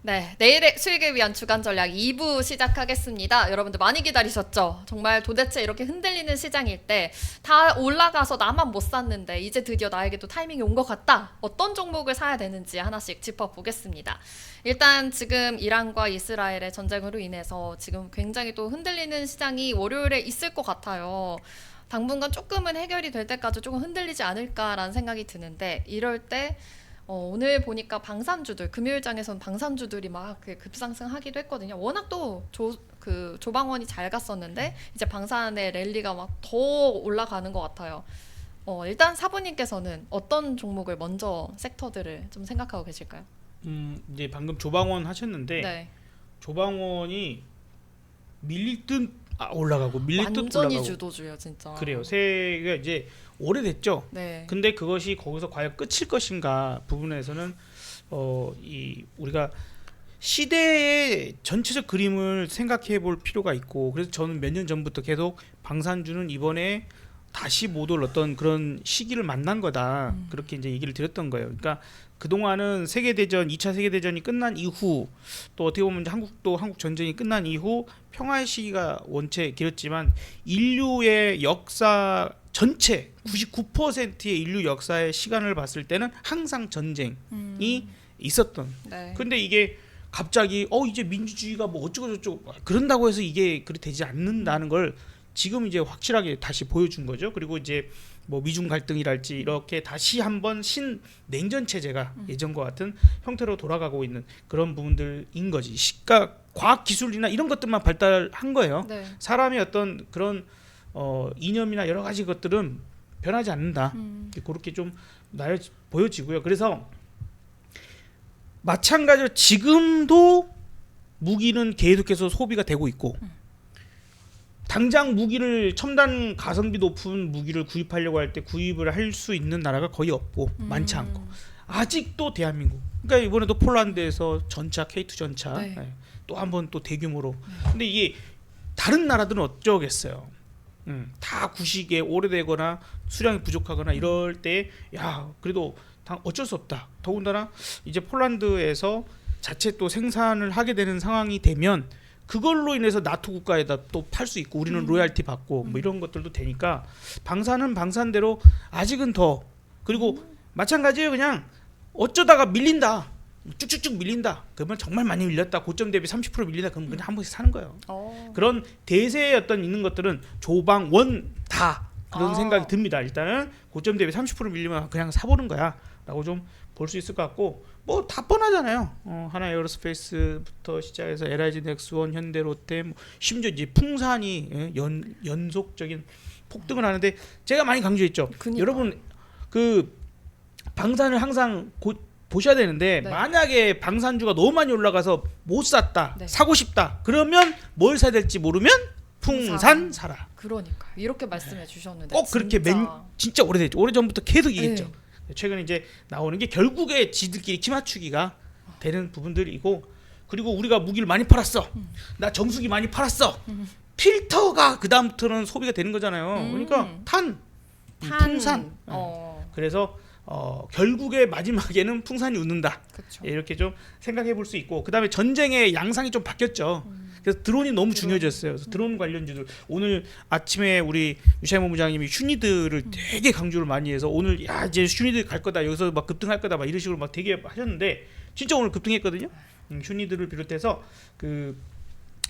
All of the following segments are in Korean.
네, 내일의 수익을 위한 주간 전략 2부 시작하겠습니다. 여러분들 많이 기다리셨죠? 정말 도대체 이렇게 흔들리는 시장일 때 다 올라가서 나만 못 샀는데 이제 드디어 나에게도 타이밍이 온 것 같다. 어떤 종목을 사야 되는지 하나씩 짚어보겠습니다. 일단 지금 이란과 이스라엘의 전쟁으로 인해서 지금 굉장히 또 흔들리는 시장이 월요일에 있을 것 같아요. 당분간 조금은 해결이 될 때까지 조금 흔들리지 않을까라는 생각이 드는데 이럴 때 오늘 보니까 방산주들 금요일장에서는 방산주들이 막 급상승하기도 했거든요. 워낙 또 조방원이 잘 갔었는데 이제 방산의 랠리가 막 더 올라가는 것 같아요. 일단 사부님께서는 어떤 종목을 먼저 섹터들을 좀 생각하고 계실까요? 이제 방금 조방원 하셨는데 네, 조방원이 밀릴 듯 올라가고 밀릴 듯 완전히 올라가고 주도주요, 진짜. 그래요. 새가 이제 오래됐죠. 네, 근데 그것이 거기서 과연 끝일 것인가 부분에서는 이 우리가 시대의 전체적 그림을 생각해 볼 필요가 있고, 그래서 저는 몇 년 전부터 계속 방산주는 이번에 다시 못 올 어떤 그런 시기를 만난 거다, 그렇게 이제 얘기를 드렸던 거예요. 그러니까 그동안은 세계대전, 2차 세계대전이 끝난 이후, 또 어떻게 보면 한국도 한국 전쟁이 끝난 이후 평화의 시기가 원체 길었지만 인류의 역사 전체 99%의 인류 역사의 시간을 봤을 때는 항상 전쟁이 있었던. 네. 근데 이게 갑자기 이제 민주주의가 뭐 어쩌고 저쩌고 그런다고 해서 이게 그렇게 되지 않는다는 걸 지금 이제 확실하게 다시 보여준 거죠. 그리고 이제 뭐 미중 갈등이랄지 이렇게 다시 한번 신냉전 체제가 예전과 같은 형태로 돌아가고 있는 그런 부분들인 거지. 그러니까 과학 기술이나 이런 것들만 발달한 거예요. 네. 사람의 어떤 그런 이념이나 여러 가지 것들은 변하지 않는다. 그렇게 좀 보여지고요. 그래서 마찬가지로 지금도 무기는 계속해서 소비가 되고 있고, 당장 무기를 첨단 가성비 높은 무기를 구입하려고 할 때 구입을 할 수 있는 나라가 거의 없고 많지 않고, 아직도 대한민국, 그러니까 이번에도 폴란드에서 전차 K2 전차 네. 또 한 번 또 대규모로. 근데 이게 다른 나라들은 어쩌겠어요. 다 구식에 오래되거나 수량이 부족하거나 이럴 때 그래도 어쩔 수 없다. 더군다나 이제 폴란드에서 자체 또 생산을 하게 되는 상황이 되면 그걸로 인해서 나토 국가에다 또 팔 수 있고 우리는 로얄티 받고 뭐 이런 것들도 되니까 방산은 방산대로 아직은 더. 그리고 마찬가지예요. 그냥 어쩌다가 밀린다, 쭉쭉쭉 밀린다, 그러면 정말 많이 밀렸다, 고점 대비 30% 밀린다, 그러면 그냥 한 번씩 사는 거예요. 그런 대세의 어떤 있는 것들은 조방원 다 그런 생각이 듭니다. 일단은 고점 대비 30% 밀리면 그냥 사보는 거야 라고 좀 볼 수 있을 것 같고, 뭐 다 뻔하잖아요. 하나 에어로스페이스부터 시작해서 LIG 넥스원, 현대로템, 뭐 심지어 이제 풍산이 연속적인 폭등을 하는데, 제가 많이 강조했죠. 그니까. 여러분 그 방산을 항상 보셔야 되는데, 네. 만약에 방산주가 너무 많이 올라가서 못 샀다, 네. 사고 싶다, 그러면 뭘 사야 될지 모르면 풍산 사라. 그러니까 이렇게 말씀해 주셨는데 꼭 그렇게 진짜 오래됐죠. 오래전부터 계속 얘기했죠. 최근에 이제 나오는 게 결국에 지들끼리 키맞추기가 되는 부분들이고, 그리고 우리가 무기를 많이 팔았어, 나 정수기 많이 팔았어, 필터가 그 다음부터는 소비가 되는 거잖아요. 그러니까 풍산. 그래서 결국에 마지막에는 풍산이 웃는다. 그쵸. 이렇게 좀 생각해 볼 수 있고, 그다음에 전쟁의 양상이 좀 바뀌었죠. 그래서 드론이 너무 중요해졌어요. 그래서 드론 관련주들, 오늘 아침에 우리 유시민 본부장님이 슈니드를 되게 강조를 많이 해서 오늘 이제 슈니드 갈 거다, 여기서 막 급등할 거다, 막 이런 식으로 막 되게 하셨는데 진짜 오늘 급등했거든요. 슈니드를 비롯해서 그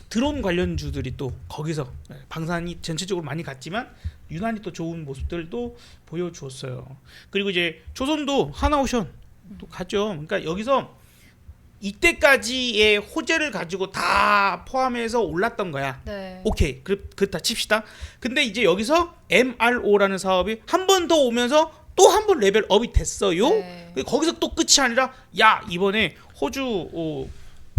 드론 관련주들이 또 거기서 방산이 전체적으로 많이 갔지만 유난히 또 좋은 모습들도 보여주었어요. 그리고 이제 조선도 하나오션 또 가죠. 그러니까 여기서 이때까지의 호재를 가지고 다 포함해서 올랐던 거야. 네. 오케이, 그렇다 칩시다. 근데 이제 여기서 MRO라는 사업이 한 번 더 오면서 또 한 번 레벨업이 됐어요. 네. 거기서 또 끝이 아니라 이번에 호주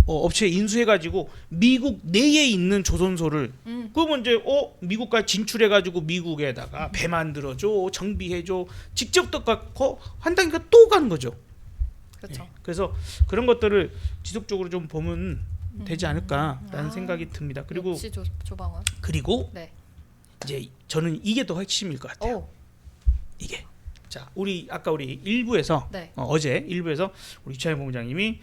업체 인수해가지고 미국 내에 있는 조선소를 그러면 이제 미국까지 진출해가지고 미국에다가 배 만들어줘, 정비해줘, 직접 또 갖고 한다니까 또 가는 거죠. 그렇죠. 그래서 그런 것들을 지속적으로 좀 보면 되지 않을까라는 생각이 듭니다. 그리고 역시 조방원. 그리고 네. 이제 저는 이게 더 핵심일 것 같아요. 오. 이게 자, 아까 우리 일부에서 네. 어제 일부에서 우리 이차영 본부장님이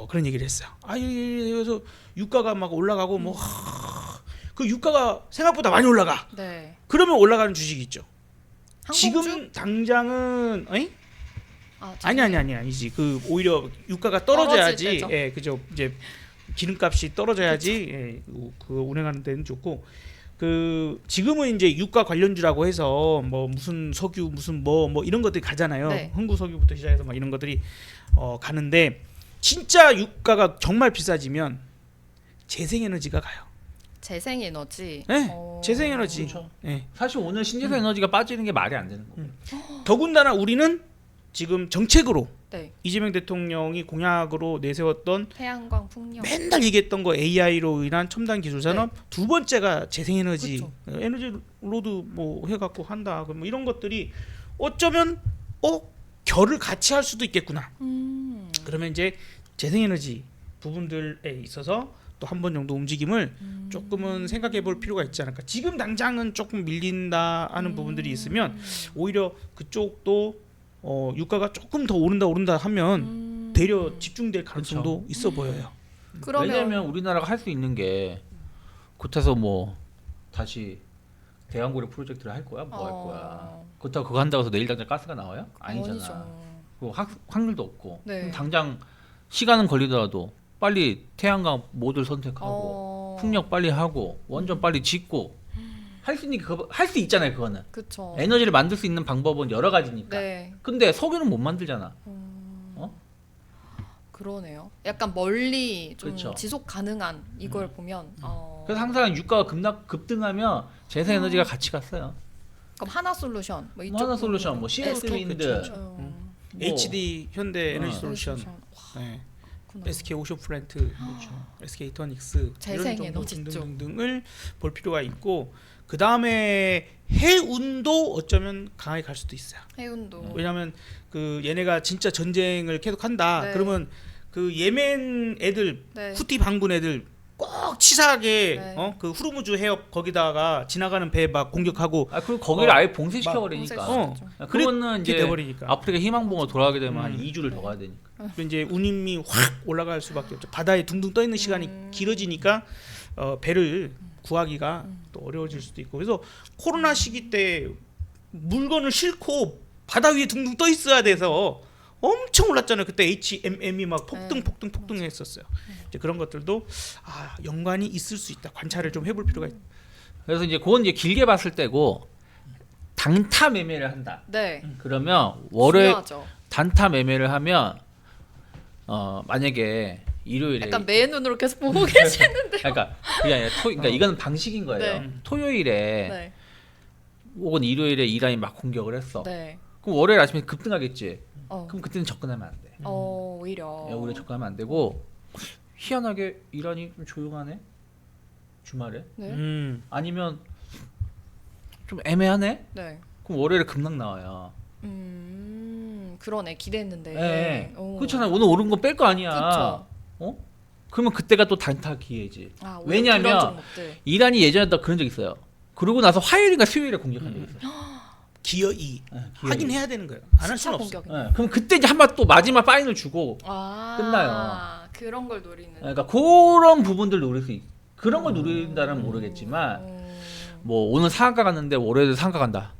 그런 얘기를 했어요. 그래서 유가가 막 올라가고 그 유가가 생각보다 많이 올라가. 네. 그러면 올라가는 주식이 있죠. 항공주? 지금 당장은 아, 아니지. 그 오히려 유가가 떨어질 떨어져야지. 때죠. 예, 그죠. 이제 기름값이 떨어져야지. 예, 그 운행하는 데는 좋고. 그 지금은 이제 유가 관련주라고 해서 뭐 무슨 석유 무슨 뭐 이런 것들이 가잖아요. 네. 흥구 석유부터 시작해서 막 이런 것들이 가는데 진짜 유가가 정말 비싸지면 재생에너지가 가요. 재생에너지. 네, 재생에너지. 그렇죠. 예. 사실 오늘 신재생 에너지가 빠지는 게 말이 안 되는 거예요. 더군다나 우리는 지금 정책으로 네. 이재명 대통령이 공약으로 내세웠던 태양광 풍력. 맨날 얘기했던 거 AI로 인한 첨단 기술 산업 두 번째가 재생에너지 그쵸. 에너지 로드 뭐 해갖고 한다 뭐 이런 것들이 어쩌면 결을 같이 할 수도 있겠구나. 그러면 이제 재생에너지 부분들에 있어서 또 한 번 정도 움직임을 조금은 생각해 볼 필요가 있지 않을까. 지금 당장은 조금 밀린다 하는 부분들이 있으면 오히려 그쪽도 유가가 조금 더 오른다 하면 되려 집중될 가능성도 있어 보여요. 그러면 왜냐면 우리나라가 할 수 있는 게 곧해서 뭐 다시 대왕고래 프로젝트를 할 거야? 뭐 할 거야? 그렇다고 그거 한다고 해서 내일 당장 가스가 나와요? 아니잖아. 아니죠. 그리고 확률도 없고. 네. 그럼 당장 시간은 걸리더라도 빨리 태양광 모듈 선택하고 풍력 빨리 하고 원전 빨리 짓고 할 수 있는 할 수 있잖아요. 그거는 그쵸. 에너지를 만들 수 있는 방법은 여러 가지니까. 네. 근데 석유는 못 만들잖아. 그러네요. 약간 멀리 좀 그쵸. 지속 가능한 이걸 보면 그래서 항상 유가가 급등하면 재생에너지가 같이 갔어요. 그럼 하나 솔루션 뭐 이쪽 하나 솔루션, 뭐 SK 시에스 윈드, 그쵸. 뭐 HD 현대 에너지 어. 솔루션, 와, 네. 그렇구나. SK 오션 플랜트, SK 이터닉스 재생 이런 정도 에너지 쪽. 등등등을 볼 필요가 있고 그 다음에 해운도 어쩌면 강하게 갈 수도 있어요. 해운도. 왜냐하면 그 얘네가 진짜 전쟁을 계속한다. 네. 그러면 그 예멘 애들 네. 후티 반군 애들 꼭 치사하게 네. 그 후르무즈 해협 거기다가 지나가는 배 막 공격하고 그리고 거기를 아예 봉쇄시켜 버리니까. 봉쇄 그거는 이제 돼버리니까. 아프리카 희망봉으로 돌아가게 되면 한 2주를 더 가야 되니까. 또 이제 운임이 확 올라갈 수밖에 없죠. 바다에 둥둥 떠 있는 시간이 길어지니까 배를 구하기가 또 어려워질 수도 있고. 그래서 코로나 시기 때 물건을 싣고 바다 위에 둥둥 떠 있어야 돼서 엄청 올랐잖아요. 그때 HMM이 막 폭등했었어요. 이제 그런 것들도 연관이 있을 수 있다. 관찰을 좀 해볼 필요가 있다. 그래서 이제 그건 이제 길게 봤을 때고 단타 매매를 한다. 네. 그러면 월요일 중요하죠. 단타 매매를 하면 만약에 일요일에 약간 매 눈으로 계속 보고 계시는데. 그러니까 그게 아니라 그러니까 이거는 방식인 거예요. 네. 토요일에 네. 혹은 일요일에 이란이 막 공격을 했어. 네. 그럼 월요일 아침에 급등하겠지. 어. 그럼 그때는 접근하면 안 돼. 오히려. 오히려 접근하면 안 되고 희한하게 이란이 좀 조용하네. 주말에 네. 아니면 좀 애매하네. 네. 그럼 월요일에 급락 나와요. 그러네. 기대했는데. 네. 오. 그렇잖아. 오늘 오른 건 뺄 거 아니야. 그쵸. 그러면 그때가 또 단타 기회지. 오히려 왜냐하면 그런 종목들. 이란이 예전에 또 그런 적 있어요. 그러고 나서 화요일인가 수요일에 공격한 적이 있어요. 기어 2 하긴 해야 되는 거예요. 안 할 수는 없어. 공격. 그럼 그때 이제 한 번 또 마지막 파인을 주고 끝나요. 그런 걸 노리는. 그러니까 그런 부분들 노릴 수 있. 그런 걸 노린다는 모르겠지만 뭐 오늘 상한가 갔는데 월요일에 상한가 간다.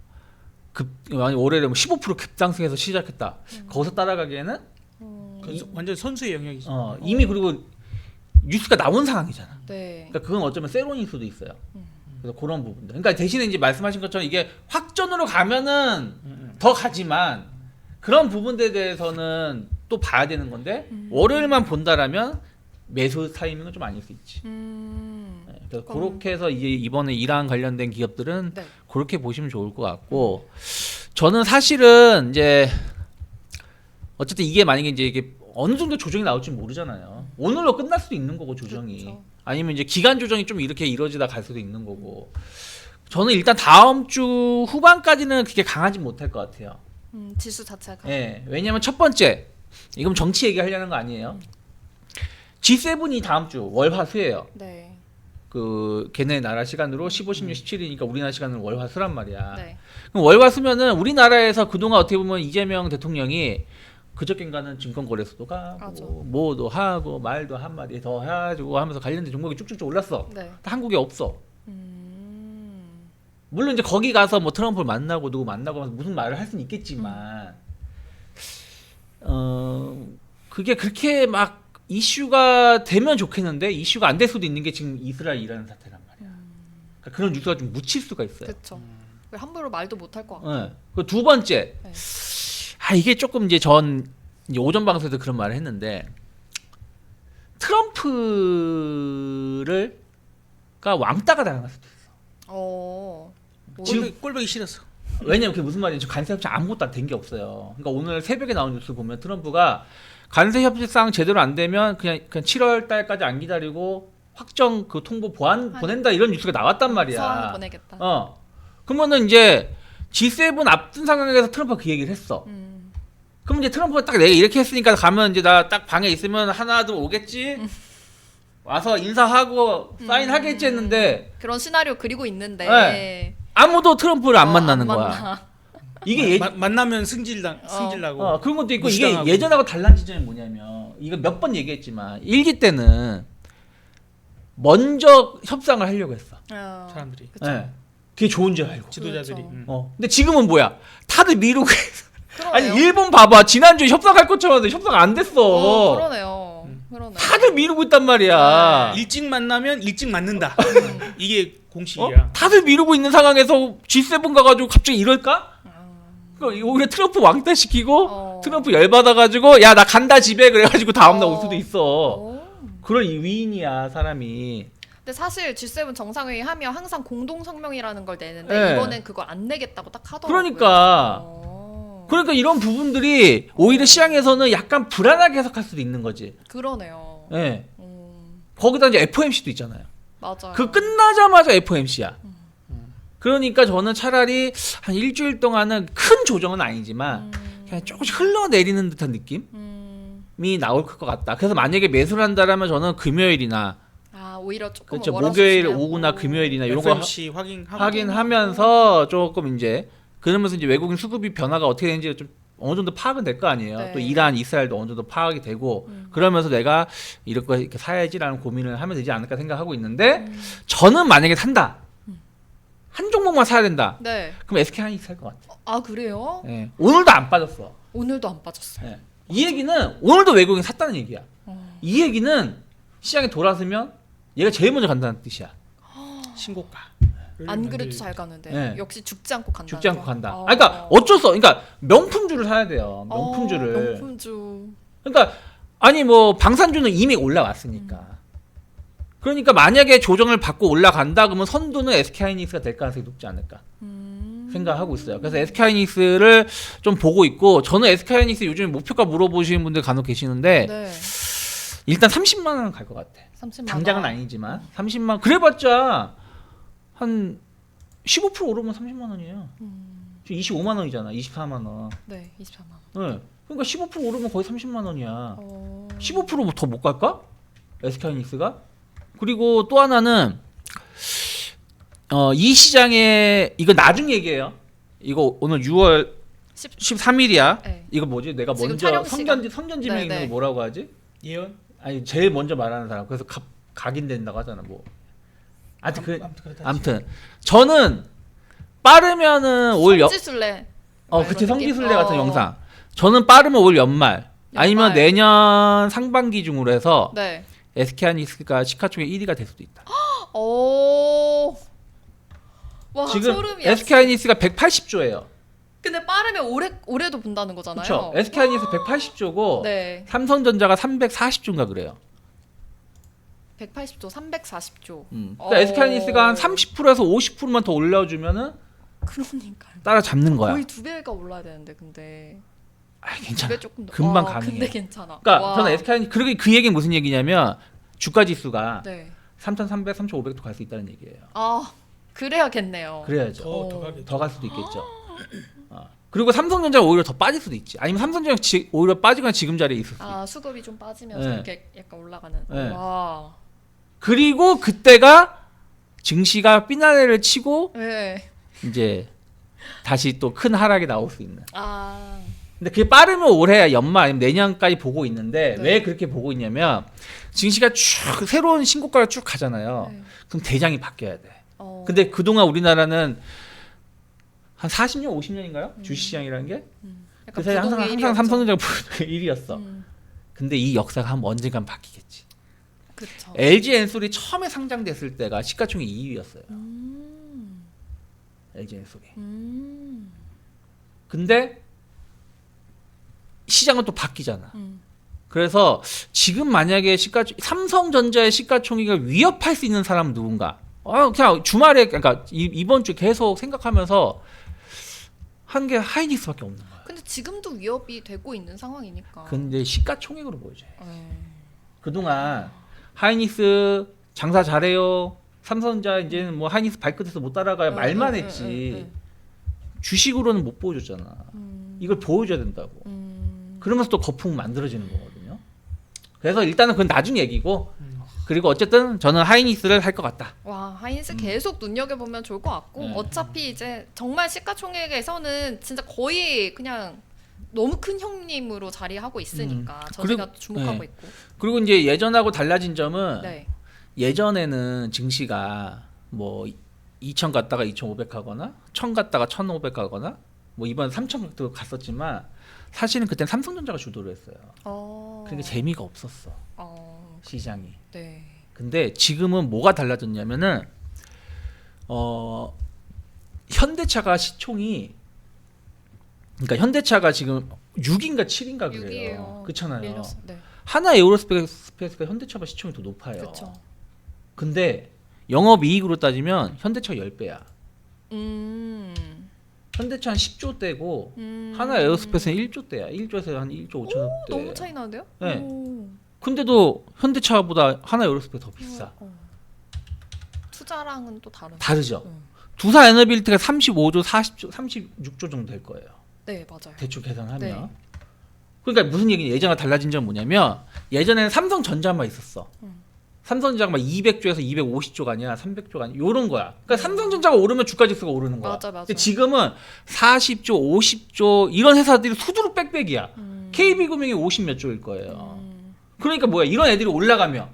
만약 월요일에 15% 급상승해서 시작했다. 거기서 따라가기에는 완전 선수의 영역이죠. 이미 그리고 뉴스가 나온 상황이잖아. 네. 그러니까 그건 어쩌면 세론일 수도 있어요. 그래서 그런 부분들. 그러니까 대신에 이제 말씀하신 것처럼 이게 확전으로 가면은 더 가지만 그런 부분들에 대해서는 또 봐야 되는 건데 월요일만 본다라면 매수 타이밍은 좀 아닐 수 있지. 네, 그래서 그렇게 해서 이제 이번에 이란 관련된 기업들은 네. 그렇게 보시면 좋을 것 같고 저는 사실은 이제 어쨌든 이게 만약에 이제 이게 어느 정도 조정이 나올지 모르잖아요. 오늘로 끝날 수도 있는 거고 조정이. 그렇죠. 아니면 이제 기간 조정이 좀 이렇게 이루어지다 갈 수도 있는 거고. 저는 일단 다음 주 후반까지는 그렇게 강하지 못할 것 같아요. 지수 자체가. 예. 왜냐면 첫 번째, 이건 정치 얘기하려는 거 아니에요. G7이 다음 주 월화수예요. 네. 그 걔네 나라 시간으로 15, 16, 17이니까 우리나라 시간으로 월화수란 말이야. 네. 그럼 월화수면은 우리나라에서 그동안 어떻게 보면 이재명 대통령이 그저께인가는 증권거래소도 맞아. 가고 뭐도 하고 말도 한 마디 더 해가지고 하면서 관련된 종목이 쭉쭉쭉 올랐어. 네. 한국에 없어. 물론 이제 거기 가서 뭐 트럼프를 만나고 누구 만나고 하면서 무슨 말을 할 수는 있겠지만 그게 그렇게 막 이슈가 되면 좋겠는데 이슈가 안 될 수도 있는 게 지금 이스라엘이라는 사태란 말이야. 그러니까 그런 뉴스가 좀 묻힐 수가 있어요. 그렇죠. 함부로 말도 못 할 것 같고. 네. 그 두 번째, 네. 이게 조금 이제 이제 오전 방송에서 그런 말을 했는데 트럼프가 왕따가 당할 수도 있어. 지금 꼴보기 싫었어. 왜냐면 그게 무슨 말이냐면 관세협정 아무것도 된 게 없어요. 그러니까 오늘 새벽에 나온 뉴스 보면 트럼프가 관세협상 제대로 안 되면 그냥 7월 달까지 안 기다리고 확정 그 통보 보낸다 이런 뉴스가 나왔단 말이야. 서한을 보내겠다. 그러면은 이제 G7 앞둔 상황에서 트럼프가 그 얘기를 했어. 그럼 이제 트럼프가 딱 내가 이렇게 했으니까 가면 이제 나 딱 방에 있으면 하나둘 오겠지. 와서 인사하고 사인하겠지 했는데 그런 시나리오 그리고 있는데 네. 아무도 트럼프를 안 만나는 거야. 만나. 이게 만나면 승질나고. 그런 것도 있고 무시당하고. 이게 예전하고 달라진 점이 뭐냐면 이거 몇 번 얘기했지만 1기 때는 먼저 협상을 하려고 했어. 사람들이 그쵸. 네. 그게 좋은 줄 알고. 지도자들이. 그렇죠. 근데 지금은 뭐야? 다들 미루고 있어. 아니 그러네요. 일본 봐봐. 지난주에 협상할 것처럼 하는데 협상 안 됐어. 그러네요. 그러네. 다들 미루고 있단 말이야. 일찍 만나면 일찍 맞는다. 이게 공식이야. 다들 미루고 있는 상황에서 G7 가가지고 갑자기 이럴까? 그러니까 오히려 트럼프 왕따 시키고 트럼프 열받아가지고 야 나 간다 집에 그래가지고 다음날 올 수도 있어. 그런 위인이야 사람이. 근데 사실 G7 정상회의 하면 항상 공동 성명이라는 걸 내는데 네. 이번엔 그걸 안 내겠다고 딱 하더라고요. 그러니까 이런 부분들이 오히려 시장에서는 약간 불안하게 해석할 수도 있는 거지. 그러네요. 예. 거기다 이제 FOMC도 있잖아요. 맞아요. 그 끝나자마자 FOMC야. 그러니까 저는 차라리 한 일주일 동안은 큰 조정은 아니지만 그냥 조금씩 흘러내리는 듯한 느낌이 나올 것 같다. 그래서 만약에 매수를 한다라면 저는 금요일이나 오히려 조금 그렇죠. 목요일 오후나 금요일이나 이런 거 FOMC 확인하면서 조금 이제 그러면서 이제 외국인 수급이 변화가 어떻게 되는지 좀 어느 정도 파악은 될 거 아니에요. 네. 또 이란, 이스라엘도 어느 정도 파악이 되고 그러면서 내가 이렇게 사야지라는 고민을 하면 되지 않을까 생각하고 있는데 저는 만약에 산다. 한 종목만 사야 된다. 네. 그럼 SK 하이닉스 살 것 같아. 그래요? 예. 오늘도 안 빠졌어. 오늘도 안 빠졌어요. 예. 이 얘기는 오늘도 외국인 샀다는 얘기야. 이 얘기는 시장에 돌아서면 얘가 제일 먼저 간다는 뜻이야. 신고가. 안 그래도 잘 가는데 네. 역시 죽지 않고 간다. 죽지 않고 간다. 그러니까 어쩔 수 없. 그러니까 명품주를 사야 돼요. 명품주를. 명품주. 그러니까 아니 뭐 방산주는 이미 올라왔으니까. 그러니까 만약에 조정을 받고 올라간다 그러면 선두는 SK하이닉스가 될 가능성이 높지 않을까 생각하고 있어요. 그래서 SK하이닉스를 좀 보고 있고 저는 SK하이닉스 요즘에 목표가 물어보시는 분들 간혹 계시는데 네. 일단 30만 원은 갈 것 같아. 30만 당장은 원. 아니지만 30만 그래봤자 한 15% 오르면 30만 원이에요. 지금 25만 원이잖아. 24만 원. 네, 24만 원. 네. 그러니까 15% 오르면 거의 30만 원이야. 15% 더 못 갈까? SK하이닉스가? 그리고 또 하나는 이 시장에 이거 나중 얘기예요. 이거 오늘 6월 13일이야. 네. 이거 뭐지? 내가 지금 먼저 촬영 시간. 선전지명 네, 있는 네. 거 뭐라고 하지? 예언? 아니 제일 먼저 말하는 사람. 그래서 각인된다고 하잖아. 뭐. 아무튼 저는 빠르면은 올 성지순례. 그치 성지순례 같은 영상. 저는 빠르면 올 연말 아니면 내년 상반기 중으로 해서 네. SK하이닉스가 시가총액 1위가 될 수도 있다. 와, 지금 소름이야. SK하이닉스가 180조예요. 근데 빠르면 올해도 본다는 거잖아요. 그렇죠. SK하이닉스 180조고 네. 삼성전자가 340조인가 그래요. 180조, 340조. 그러니까 SK하이닉스가 한 30%에서 50%만 더 올려주면은 그러니까요. 따라잡는 거야. 거의 2배가 올라야 되는데 근데 괜찮아. 2배 조금 더. 금방 가능해. 근데 괜찮아. 그러니까 저는 SK하이닉스 그러게 그 얘기는 무슨 얘기냐면 주가 지수가 네. 3,300, 3,500도 갈 수 있다는 얘기예요. 그래야겠네요. 그래야죠. 더 가겠죠. 더 갈 수도 있겠죠. 그리고 삼성전자가 오히려 더 빠질 수도 있지. 아니면 삼성전자 오히려 빠지거나 지금 자리에 있을 수도 있고. 수급이 좀 빠지면서 네. 이렇게 약간 올라가는. 네. 와. 그리고 그때가 증시가 피날레를 치고 네. 이제 다시 또 큰 하락이 나올 수 있는. 아. 근데 그게 빠르면 올해 연말 아니면 내년까지 보고 있는데 네. 왜 그렇게 보고 있냐면 증시가 쭉 새로운 신고가를 쭉 가잖아요. 네. 그럼 대장이 바뀌어야 돼. 어. 근데 그동안 우리나라는 한 40년, 50년인가요? 주식시장이라는 게? 약간 그 사이 항상 부동의 삼성전자가 1위였어. 음. 근데 이 역사가 한 언젠간 바뀌겠지. 그쵸. LG 엔솔이 처음에 상장됐을 때가 시가총액 2위였어요. LG 엔솔이. 근데 시장은 또 바뀌잖아. 그래서 지금 만약에 삼성전자의 시가총액을 위협할 수 있는 사람은 누군가? 그냥 주말에 그러니까 이번 주 계속 생각하면서 한 게 하이닉스밖에 없는 거야. 근데 지금도 위협이 되고 있는 상황이니까. 근데 시가총액으로 보여줘요. 에이. 그동안 하이닉스 장사 잘해요. 삼성전자 이제는 뭐 하이닉스 발끝에서 못 따라가요. 말만 했지. 주식으로는 못 보여줬잖아. 이걸 보여줘야 된다고. 그러면서 또 거품 만들어지는 거거든요. 그래서 일단은 그건 나중 얘기고 그리고 어쨌든 저는 하이닉스를 할 것 같다. 와, 하이닉스 계속 눈여겨보면 좋을 것 같고 네. 어차피 이제 정말 시가총액에서는 진짜 거의 그냥 너무 큰 형님으로 자리하고 있으니까 저희가 주목하고 네. 있고. 그리고 이제 예전하고 달라진 점은 네. 예전에는 증시가 뭐 2,000 갔다가 2,500 하거나 1,000 갔다가 1,500 가거나 뭐 이번 3,000도 갔었지만 사실은 그때는 삼성전자가 주도를 했어요. 그러니까 재미가 없었어. 시장이. 네. 근데 지금은 뭐가 달라졌냐면은 현대차가 시총이 그러니까 현대차가 지금 6인가 7인가 그래요. 6이에요. 그렇잖아요. 네. 하나 에어로스페이스가 현대차보다 시총이 더 높아요. 그렇죠. 근데 영업 이익으로 따지면 현대차가 10배야. 현대차는 10조 대고 하나 에어로스페이스는 1조 대야. 1조에서 한 1조 5천억 대. 너무 차이 나는데요? 네. 오. 근데도 현대차보다 하나 에어로스페이스 더 비싸. 투자랑은 또 다른. 다르죠. 두산 에너빌리티가 35조, 40조, 36조 정도 될 거예요. 네, 맞아요. 대충 계산하면. 네. 그러니까 무슨 얘기냐? 예전과 달라진 점은 뭐냐면 예전에는 삼성전자만 있었어. 삼성전자가 막 200조에서 250조가 아니야, 300조가 아니야, 요런 거야. 그러니까 삼성전자가 오르면 주가지수가 오르는 거야. 맞아. 근데 지금은 40조, 50조 이런 회사들이 수두룩 빽빽이야. KB금융이 50 몇 조일 거예요. 그러니까 뭐야? 이런 애들이 올라가면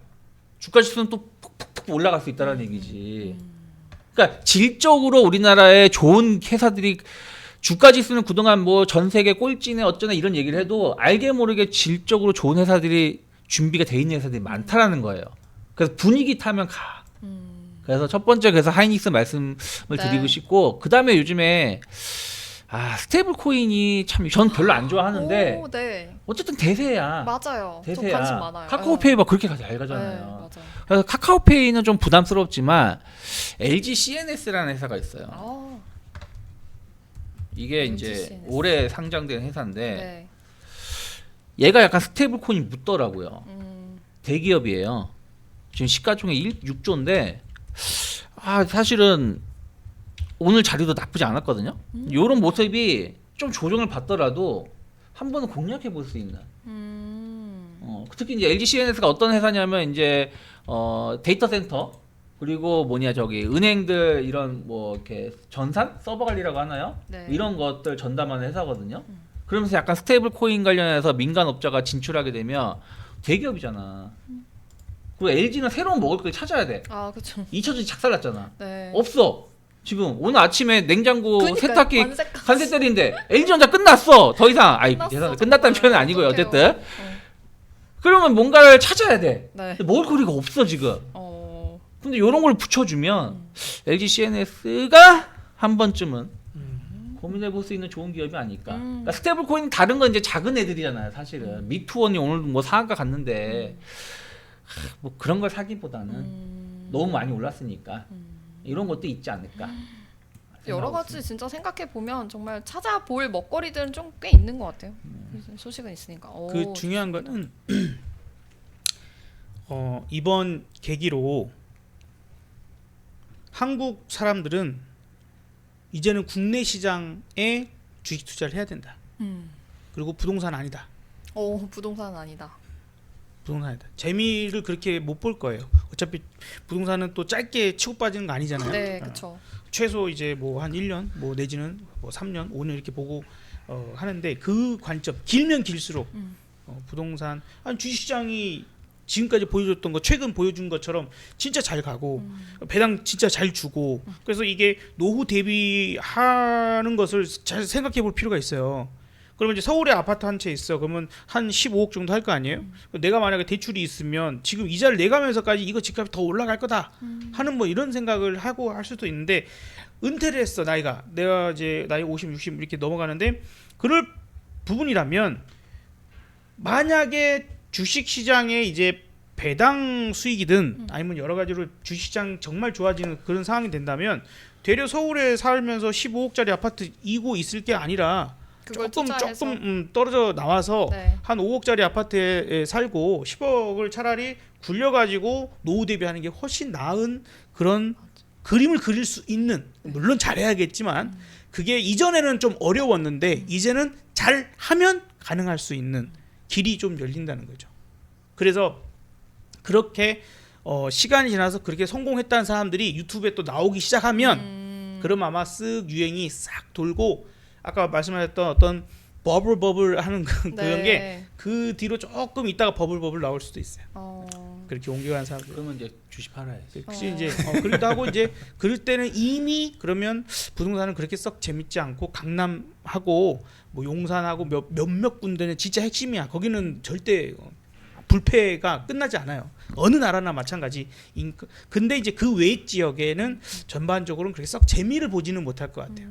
주가지수는 또 푹푹푹 올라갈 수 있다는 얘기지. 그러니까 질적으로 우리나라의 좋은 회사들이 주가지수는 그동안 뭐 전 세계 꼴찌네 어쩌나 이런 얘기를 해도 알게 모르게 질적으로 좋은 회사들이 준비가 돼 있는 회사들이 많다라는 거예요. 그래서 분위기 타면 가. 그래서 첫 번째 그래서 하이닉스 말씀을 드리고 싶고 그 다음에 요즘에 스테이블 코인이 참 전 별로 안 좋아하는데 오, 네. 어쨌든 대세야. 맞아요. 저 대세야. 관심 많아요. 카카오페이가 그렇게 잘 네, 가잖아요. 맞아요. 그래서 카카오페이는 좀 부담스럽지만 LG CNS라는 회사가 있어요. 이게 LG 이제 CNS. 올해 상장된 회사인데 네. 얘가 약간 스테이블 코인이 묻더라고요. 대기업이에요. 지금 시가총액 6조인데 사실은 오늘 자리도 나쁘지 않았거든요. 이런 모습이 좀 조정을 받더라도 한 번은 공략해 볼 수 있는. 특히 이제 LG CNS가 어떤 회사냐면 이제 데이터 센터 그리고 은행들 이런 뭐 이렇게 전산 서버 관리라고 하나요? 네. 이런 것들 전담하는 회사거든요. 그러면서 약간 스테이블 코인 관련해서 민간 업자가 진출하게 되면 대기업이잖아. 그리고 LG는 새로운 먹을 걸 찾아야 돼. 그렇죠. 잊혀진 작살났잖아. 네. 없어. 지금 오늘 아침에 냉장고 그러니까요. 세탁기 완색 간세 때리는데 LG전자 끝났어. 더 이상 끝났어, 죄송합니다. 끝났다는 정말. 표현은 아니고요. 어떡해요. 어쨌든 그러면 뭔가를 찾아야 돼. 네. 근데 먹을 거리가 없어 지금. 근데 이런 걸 붙여주면 LG CNS가 한 번쯤은 고민해 볼 수 있는 좋은 기업이 아닐까. 그러니까 스테이블 코인 다른 건 이제 작은 애들이잖아요. 사실은 미투원이 오늘 뭐 상한가 갔는데 뭐 그런 걸 사기보다는 너무 많이 올랐으니까 이런 것도 있지 않을까. 여러 가지 진짜 생각해 보면 정말 찾아볼 먹거리들은 좀 꽤 있는 것 같아요. 소식은 있으니까. 그 중요한 거는 이번 계기로 한국 사람들은 이제는 국내 시장에 주식 투자를 해야 된다. 그리고 부동산 아니다. 부동산은 아니다. 부동산이다. 재미를 그렇게 못 볼 거예요. 어차피 부동산은 또 짧게 치고 빠지는 거 아니잖아요. 네, 그렇죠. 최소 이제 뭐 한 1년, 뭐 내지는 뭐 3년, 5년 이렇게 보고 하는데 그 관점 길면 길수록 부동산 아니 주식시장이 지금까지 보여줬던 거 최근 보여준 것처럼 진짜 잘 가고 배당 진짜 잘 주고 그래서 이게 노후 대비하는 것을 잘 생각해 볼 필요가 있어요. 그러면 이제 서울에 아파트 한 채 있어. 그러면 한 15억 정도 할 거 아니에요? 내가 만약에 대출이 있으면 지금 이자를 내가면서까지 이거 집값이 더 올라갈 거다 하는 뭐 이런 생각을 하고 할 수도 있는데 은퇴를 했어 나이가 내가 이제 나이 50, 60 이렇게 넘어가는데 그럴 부분이라면 만약에 주식시장에 이제 배당 수익이든 아니면 여러 가지로 주식시장 정말 좋아지는 그런 상황이 된다면 되려 서울에 살면서 15억짜리 아파트 이고 있을 게 아니라 그걸 조금 투자해서. 떨어져 나와서 네. 한 5억짜리 아파트에 살고 10억을 차라리 굴려가지고 노후 대비하는 게 훨씬 나은 그런 그림을 그릴 수 있는 물론 잘해야겠지만 그게 이전에는 좀 어려웠는데 이제는 잘하면 가능할 수 있는 길이 좀 열린다는 거죠. 그래서 그렇게 시간이 지나서 그렇게 성공했다는 사람들이 유튜브에 또 나오기 시작하면 그럼 아마 쓱 유행이 싹 돌고 아까 말씀하셨던 어떤 버블 하는 그런 네. 게 그 뒤로 조금 있다가 버블 나올 수도 있어요. 어. 그렇게 옮겨간 사람들. 그러면 이제 주식 팔아야지. 혹시 이제 그러기도 하고 이제 그럴 때는 이미 그러면 부동산은 그렇게 썩 재밌지 않고 강남하고 뭐 용산하고 몇몇 군데는 진짜 핵심이야. 거기는 절대 불패가 끝나지 않아요. 어느 나라나 마찬가지. 근데 이제 그 외 지역에는 전반적으로는 그렇게 썩 재미를 보지는 못할 것 같아요.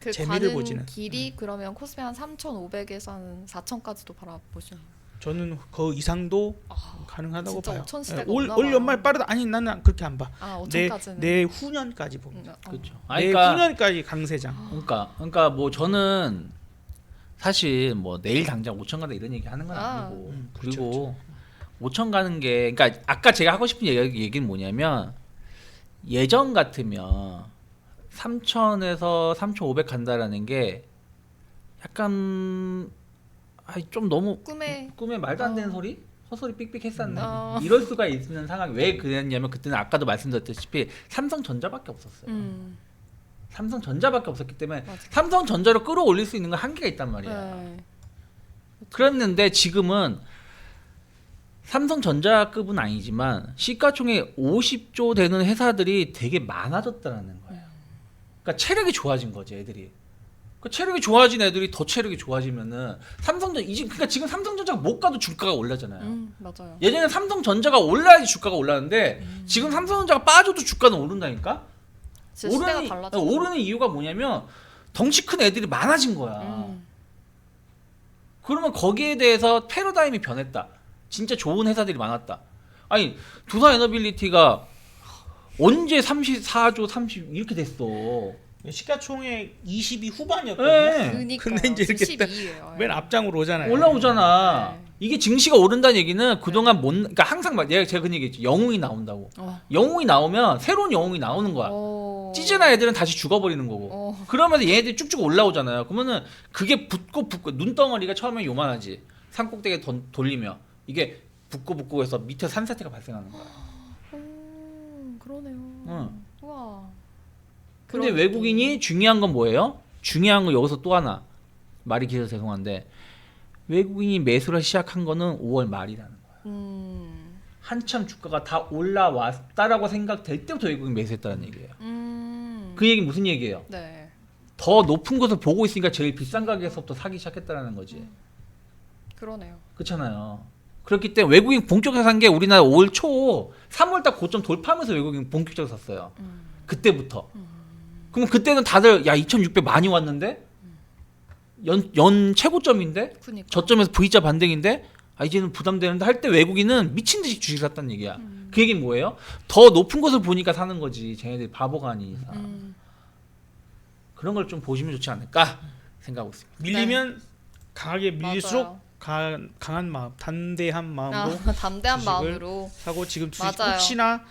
그 재미를 가는 보지는. 길이 그러면 코스피 한 3,500에서 한 4,000까지도 바라보시는. 저는 그 이상도 아, 가능하다고 진짜 봐요. 5,000 시대가 올 없나 봐요. 연말 빠르다. 아니 나는 그렇게 안 봐. 아, 내 5,000까지는. 내후년까지 봅니다. 그렇죠. 내 후년까지 강세장. 그러니까 뭐 저는 사실 뭐 내일 당장 5천 가다 이런 얘기 하는 건 아니고 그리고 5천 가는 게 그러니까 아까 제가 하고 싶은 얘기는 뭐냐면 예전 같으면 3천에서 3,500 간다라는 게 약간 좀 너무 꿈에 말도 안 되는 소리? 헛소리 삑삑 했었네. 어. 이럴 수가 있는 상황이 왜 그랬냐면 그때는 아까도 말씀드렸다시피 삼성전자밖에 없었어요. 삼성전자밖에 없었기 때문에 맞아. 삼성전자로 끌어올릴 수 있는 건 한계가 있단 말이야. 네. 그랬는데 지금은 삼성전자급은 아니지만 시가총액 50조 되는 회사들이 되게 많아졌다는 거예요. 그러니까 체력이 좋아진 거지 애들이. 그 체력이 좋아진 애들이 더 체력이 좋아지면은 그러니까 지금 삼성전자가 못 가도 주가가 올라잖아요. 맞아요. 예전에 삼성전자가 올라야지 주가가 올랐는데 지금 삼성전자가 빠져도 주가는 오른다니까. 진짜 시대가 달라져. 오르는 이유가 뭐냐면 덩치 큰 애들이 많아진 거야. 그러면 거기에 대해서 패러다임이 변했다. 진짜 좋은 회사들이 많았다. 아니 두산에너빌리티가 언제 34조 30 이렇게 됐어. 시가총액 20위 후반이었거든요. 네. 그러니까 근데 이제 이렇게 12위예요. 맨 앞장으로 오잖아요. 올라오잖아. 네. 이게 증시가 오른다는 얘기는 그동안 그러니까 항상 제가 그 얘기했죠. 영웅이 나온다고. 영웅이 나오면 새로운 영웅이 나오는 거야. 찌질한 애들은 다시 죽어버리는 거고. 그러면서 얘네들이 쭉쭉 올라오잖아요. 그러면은 그게 붙고 눈덩어리가 처음에 요만하지. 산꼭대기에 돌리면 이게 붙고 해서 밑에 산사태가 발생하는 거야. 그러네요. 응. 우와. 근데 외국인이 중요한 건 뭐예요? 중요한 건 여기서 또 하나. 말이 길어서 죄송한데 외국인이 매수를 시작한 거는 5월 말이라는 거야. 한참 주가가 다 올라왔다라고 생각될 때부터 외국인 매수했다는 얘기예요. 그 얘기 무슨 얘기예요? 네. 더 높은 곳을 보고 있으니까 제일 비싼 가격에서부터 사기 시작했다는 거지. 그러네요. 그렇잖아요. 그렇기 때문에 외국인 본격적으로 산 게 우리나라 올 초 3월달 고점 돌파하면서 외국인 본격적으로 샀어요. 그때부터. 그럼 그때는 다들 야 2,600 많이 왔는데 연 최고점인데 그러니까. 저점에서 V자 반등인데 이제는 부담되는데 할 때 외국인은 미친 듯이 주식 샀다는 얘기야. 그 얘기는 뭐예요? 더 높은 곳을 보니까 사는 거지. 쟤네들이 바보가 아닌 이상. 그런 걸 좀 보시면 좋지 않을까 생각하고 있습니다. 밀리면 강하게 밀릴수록 맞아요. 강한 마음, 담대한 마음으로 담대한 주식을 마음으로. 사고 지금 주식 맞아요. 혹시나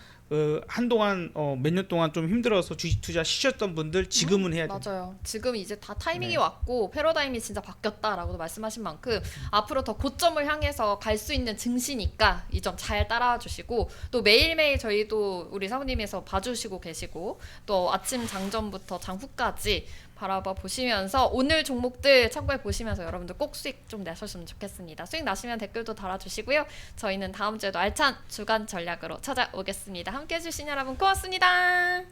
한동안 몇 년 동안 좀 힘들어서 주식 투자 쉬셨던 분들 지금은 해야 돼요. 맞아요. 지금 이제 다 타이밍이 네. 왔고 패러다임이 진짜 바뀌었다라고도 말씀하신 만큼 앞으로 더 고점을 향해서 갈 수 있는 증시니까 이 점 잘 따라와 주시고 또 매일매일 저희도 우리 사모님에서 봐주시고 계시고 또 아침 장전부터 장후까지 바라봐 보시면서 오늘 종목들 참고해 보시면서 여러분들 꼭 수익 좀 내셨으면 좋겠습니다. 수익 나시면 댓글도 달아주시고요. 저희는 다음 주에도 알찬 주간 전략으로 찾아오겠습니다. 함께 해주신 여러분 고맙습니다.